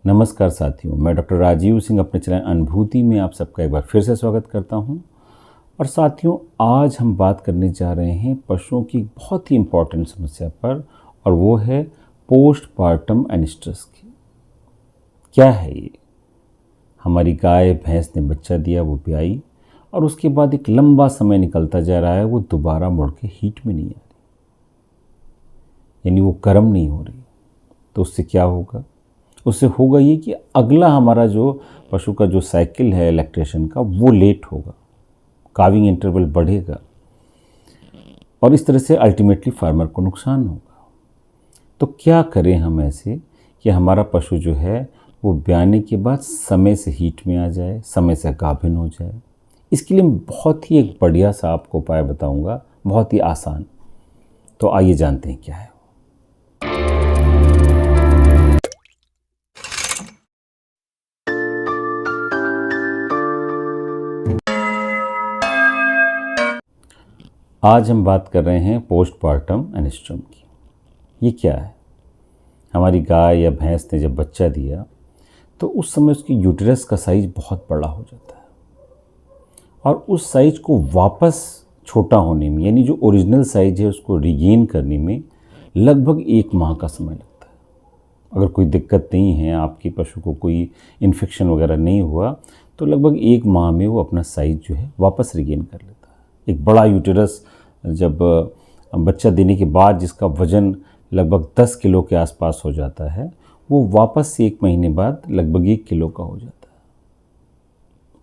नमस्कार साथियों, मैं डॉक्टर राजीव सिंह अपने चैनल अनुभूति में आप सबका एक बार फिर से स्वागत करता हूं। और साथियों, आज हम बात करने जा रहे हैं पशुओं की बहुत ही इम्पॉर्टेंट समस्या पर, और वो है पोस्टपार्टम एनिस्ट्रस की। क्या है ये? हमारी गाय भैंस ने बच्चा दिया, वो ब्याई, और उसके बाद एक लंबा समय निकलता जा रहा है, वो दोबारा मुड़ के हीट में नहीं आ रही, यानी वो गर्म नहीं हो रही। तो उससे क्या होगा? उससे होगा ये कि अगला हमारा जो पशु का जो साइकिल है लैक्टेशन का, वो लेट होगा, काविंग इंटरवल बढ़ेगा, और इस तरह से अल्टीमेटली फार्मर को नुकसान होगा। तो क्या करें हम ऐसे कि हमारा पशु जो है वो ब्याने के बाद समय से हीट में आ जाए, समय से गाभिन हो जाए। इसके लिए बहुत ही एक बढ़िया सा आपको उपाय बताऊंगा, बहुत ही आसान। तो आइए जानते हैं क्या है। आज हम बात कर रहे हैं पोस्टपार्टम एनिस्ट्रम की। ये क्या है? हमारी गाय या भैंस ने जब बच्चा दिया तो उस समय उसकी यूटेरस का साइज बहुत बड़ा हो जाता है, और उस साइज को वापस छोटा होने में, यानी जो ओरिजिनल साइज है उसको रिगेन करने में लगभग 1 माह का समय लगता है। अगर कोई दिक्कत नहीं है, आपके पशु को कोई इन्फेक्शन वगैरह नहीं हुआ, तो लगभग 1 माह में वो अपना साइज जो है वापस रिगेन कर लेता है। एक बड़ा यूटेरस जब बच्चा देने के बाद जिसका वज़न लगभग 10 किलो के आसपास हो जाता है, वो वापस से 1 महीने बाद लगभग 1 किलो का हो जाता है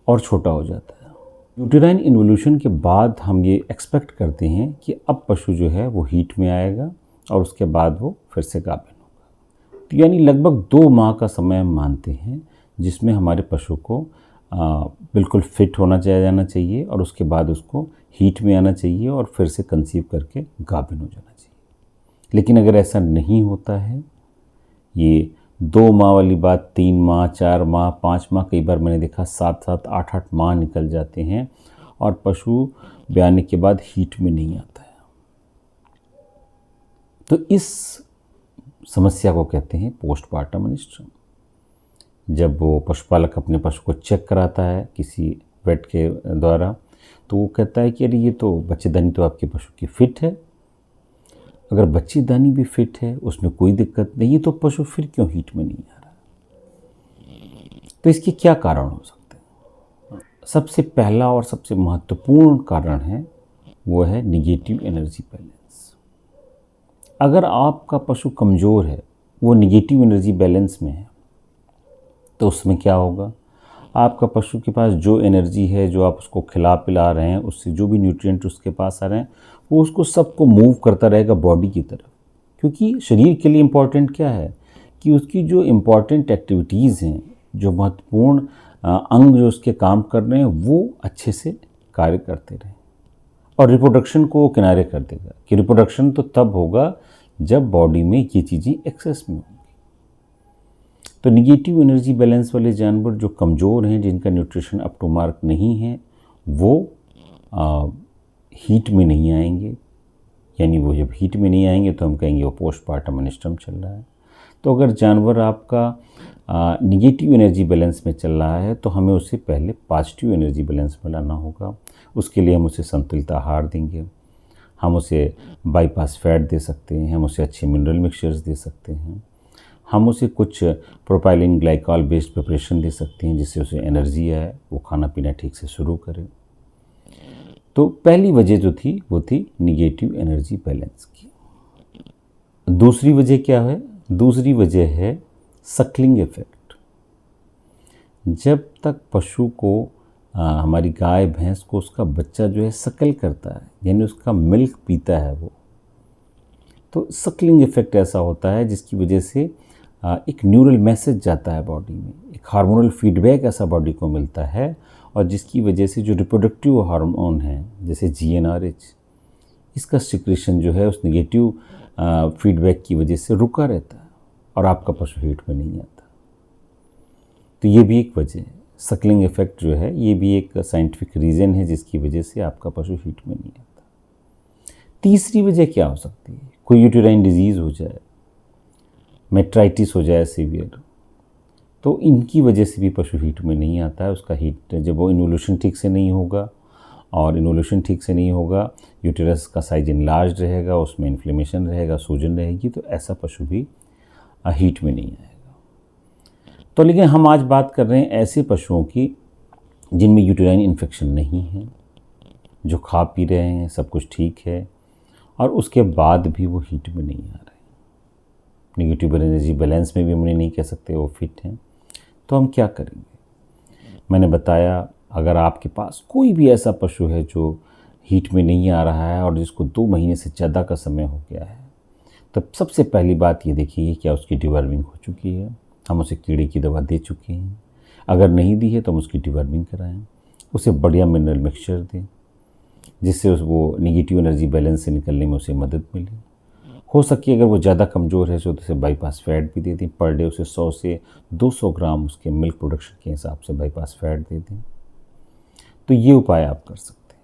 और छोटा हो जाता है। यूटेराइन इन्वोल्यूशन के बाद हम ये एक्सपेक्ट करते हैं कि अब पशु जो है वो हीट में आएगा और उसके बाद वो फिर से गाभिन होगा। तो यानी लगभग 2 माह का समय हम मानते हैं जिसमें हमारे पशु को बिल्कुल फिट होना जाना चाहिए, और उसके बाद उसको हीट में आना चाहिए और फिर से कंसीव करके गाभिन हो जाना चाहिए। लेकिन अगर ऐसा नहीं होता है, ये 2 माह वाली बात 3 माह, 4 माह, 5 माह, कई बार मैंने देखा 7-7, 8-8 माह निकल जाते हैं और पशु ब्याने के बाद हीट में नहीं आता है। तो इस समस्या को कहते हैं पोस्टपार्टम एनिस्ट्रम। जब वो पशुपालक अपने पशु को चेक कराता है किसी वेट के द्वारा, तो वो कहता है कि अरे ये तो बच्चेदानी तो आपके पशु की फिट है। अगर बच्चेदानी भी फिट है, उसमें कोई दिक्कत नहीं है, तो पशु फिर क्यों हीट में नहीं आ रहा? तो इसके क्या कारण हो सकते हैं? सबसे पहला और सबसे महत्वपूर्ण कारण है वो है निगेटिव एनर्जी बैलेंस। अगर आपका पशु कमज़ोर है, वो निगेटिव एनर्जी बैलेंस में है, तो उसमें क्या होगा? आपका पशु के पास जो एनर्जी है, जो आप उसको खिला पिला रहे हैं, उससे जो भी न्यूट्रिएंट उसके पास आ रहे हैं, वो उसको सबको मूव करता रहेगा बॉडी की तरफ। क्योंकि शरीर के लिए इम्पॉर्टेंट क्या है कि उसकी जो इम्पॉर्टेंट एक्टिविटीज़ हैं, जो महत्वपूर्ण अंग जो उसके काम कर रहे हैं, वो अच्छे से कार्य करते रहें। और रिप्रोडक्शन को वो किनारे कर देगा कि रिप्रोडक्शन तो तब होगा जब बॉडी में ये चीज़ें एक्सेस में होंगी। तो निगेटिव एनर्जी बैलेंस वाले जानवर जो कमज़ोर हैं, जिनका न्यूट्रिशन अप टू मार्क नहीं है, वो हीट में नहीं आएंगे। यानी वो जब हीट में नहीं आएंगे तो हम कहेंगे वो पोस्टपार्टम एनिस्ट्रम चल रहा है। तो अगर जानवर आपका निगेटिव एनर्जी बैलेंस में चल रहा है, तो हमें उसे पहले पॉजिटिव एनर्जी बैलेंस में लाना होगा। उसके लिए हम उसे संतुलित आहार देंगे, हम उसे बाईपास फैट दे सकते हैं, हम उसे अच्छे मिनरल मिक्सचर्स दे सकते हैं, हम उसे कुछ प्रोपाइलिन ग्लाइकॉल बेस्ड प्रिपरेशन दे सकते हैं जिससे उसे एनर्जी आए, वो खाना पीना ठीक से शुरू करे। तो पहली वजह जो थी वो थी निगेटिव एनर्जी बैलेंस की। दूसरी वजह क्या है? दूसरी वजह है सक्लिंग इफेक्ट। जब तक पशु को हमारी गाय भैंस को उसका बच्चा जो है सकल करता है, यानी उसका मिल्क पीता है वो, तो सक्लिंग इफेक्ट ऐसा होता है जिसकी वजह से एक न्यूरल मैसेज जाता है बॉडी में, एक हार्मोनल फीडबैक ऐसा बॉडी को मिलता है, और जिसकी वजह से जो रिप्रोडक्टिव हार्मोन है जैसे GnRH, इसका सिक्रेशन जो है उस निगेटिव फीडबैक की वजह से रुका रहता है और आपका पशु हीट में नहीं आता। तो ये भी एक वजह है। सक्लिंग इफेक्ट जो है ये भी एक साइंटिफिक रीज़न है जिसकी वजह से आपका पशु हीट में नहीं आता। तीसरी वजह क्या हो सकती है? कोई यूटेराइन डिजीज़ हो जाए, मेट्राइटिस हो जाए सीवियर, तो इनकी वजह से भी पशु हीट में नहीं आता है। उसका हीट जब वो इन्वोल्यूशन ठीक से नहीं होगा, और इन्वोल्यूशन ठीक से नहीं होगा, यूटेरस का साइज इनलार्ज रहेगा, उसमें इन्फ्लेमेशन रहेगा, सूजन रहेगी, तो ऐसा पशु भी हीट में नहीं आएगा। तो लेकिन हम आज बात कर रहे हैं ऐसे पशुओं की जिनमें यूटेराइन इन्फेक्शन नहीं है, जो खा पी रहे हैं, सब कुछ ठीक है, और उसके बाद भी वो हीट में नहीं आ रहे। नेगेटिव एनर्जी बैलेंस में भी हम नहीं कह सकते वो फिट हैं। तो हम क्या करेंगे? मैंने बताया, अगर आपके पास कोई भी ऐसा पशु है जो हीट में नहीं आ रहा है और जिसको 2 महीने से ज़्यादा का समय हो गया है, तो सबसे पहली बात ये देखिए क्या उसकी डिवर्मिंग हो चुकी है। हम उसे कीड़े की दवा दे चुके हैं। अगर नहीं दी है तो हम उसकी डिवर्मिंग कराएं, उसे बढ़िया मिनरल मिक्सचर दें जिससे वो नेगेटिव एनर्जी बैलेंस से निकलने में उसे मदद मिले। हो सके अगर वो ज़्यादा कमज़ोर है तो उसे बाईपास फैट भी दे दें। पर डे उसे 100 से 200 ग्राम उसके मिल्क प्रोडक्शन के हिसाब से बाईपास फैट दे दें। तो ये उपाय आप कर सकते हैं।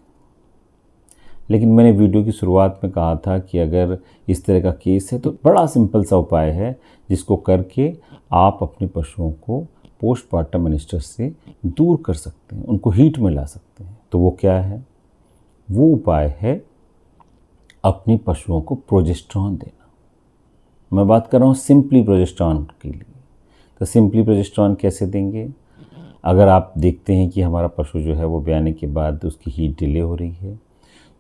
लेकिन मैंने वीडियो की शुरुआत में कहा था कि अगर इस तरह का केस है तो बड़ा सिंपल सा उपाय है जिसको करके आप अपने पशुओं को पोस्टमार्टम एनेस्थीसिया से दूर कर सकते हैं, उनको हीट में ला सकते हैं। तो वो क्या है? वो उपाय है अपने पशुओं को प्रोजेस्टेरॉन देना। मैं बात कर रहा हूँ सिंपली प्रोजेस्टेरॉन के लिए। तो सिंपली प्रोजेस्टेरॉन कैसे देंगे? अगर आप देखते हैं कि हमारा पशु जो है वो ब्याने के बाद उसकी हीट डिले हो रही है,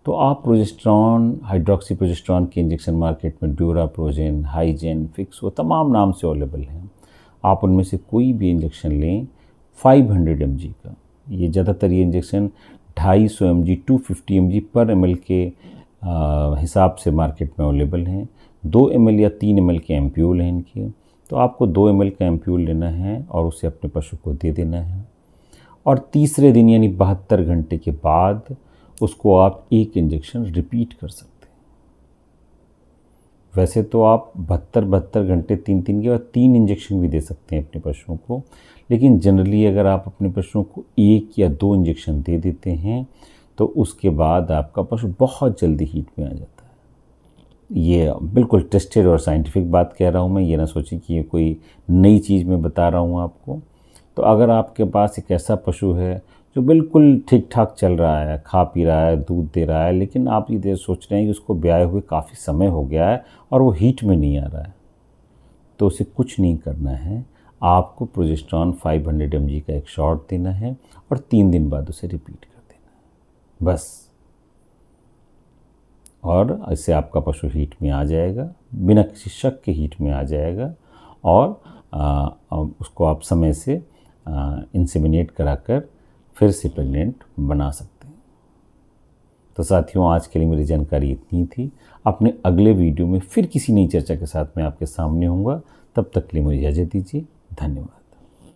तो आप प्रोजेस्टेरॉन, हाइड्रोक्सी प्रोजेस्टेरॉन के इंजेक्शन मार्केट में ड्यूराप्रोजेन, हाइजेन, फिक्स, वो तमाम नाम से अवेलेबल हैं। आप उनमें से कोई भी इंजेक्शन लें 500 mg का। ये ज़्यादातर ये इंजेक्शन 250 mg, 250 mg पर ml के हिसाब से मार्केट में अवेलेबल हैं। 2 ml या 3 ml के एम्प्यूल हैं इनके। तो आपको 2 ml का एम्प्यूल लेना है और उसे अपने पशु को दे देना है, और तीसरे दिन यानी 72 घंटे के बाद उसको आप एक इंजेक्शन रिपीट कर सकते हैं। वैसे तो आप 72 घंटे 3 के बाद 3 इंजेक्शन भी दे सकते हैं अपने पशुओं को, लेकिन जनरली अगर आप अपने पशुओं को 1 या 2 इंजेक्शन दे देते हैं तो उसके बाद आपका पशु बहुत जल्दी हीट में आ जाता है। ये बिल्कुल टेस्टेड और साइंटिफिक बात कह रहा हूँ मैं, ये ना सोचिए कि ये कोई नई चीज़ मैं बता रहा हूँ आपको। तो अगर आपके पास एक ऐसा पशु है जो बिल्कुल ठीक ठाक चल रहा है, खा पी रहा है, दूध दे रहा है, लेकिन आप ये सोच रहे हैं कि उसको ब्याए हुए काफ़ी समय हो गया है और वो हीट में नहीं आ रहा है, तो उसे कुछ नहीं करना है। आपको प्रोजेस्टेरॉन 500 mg का एक शॉट देना है और 3 दिन बाद उसे रिपीट कर देना है, बस। और इससे आपका पशु हीट में आ जाएगा, बिना किसी शक के हीट में आ जाएगा, और उसको आप समय से इंसेमिनेट कराकर फिर से प्रेग्नेंट बना सकते हैं। तो साथियों, आज के लिए मेरी जानकारी इतनी थी। अपने अगले वीडियो में फिर किसी नई चर्चा के साथ मैं आपके सामने होऊंगा। तब तक के लिए मुझे इजाज़त दीजिए। धन्यवाद।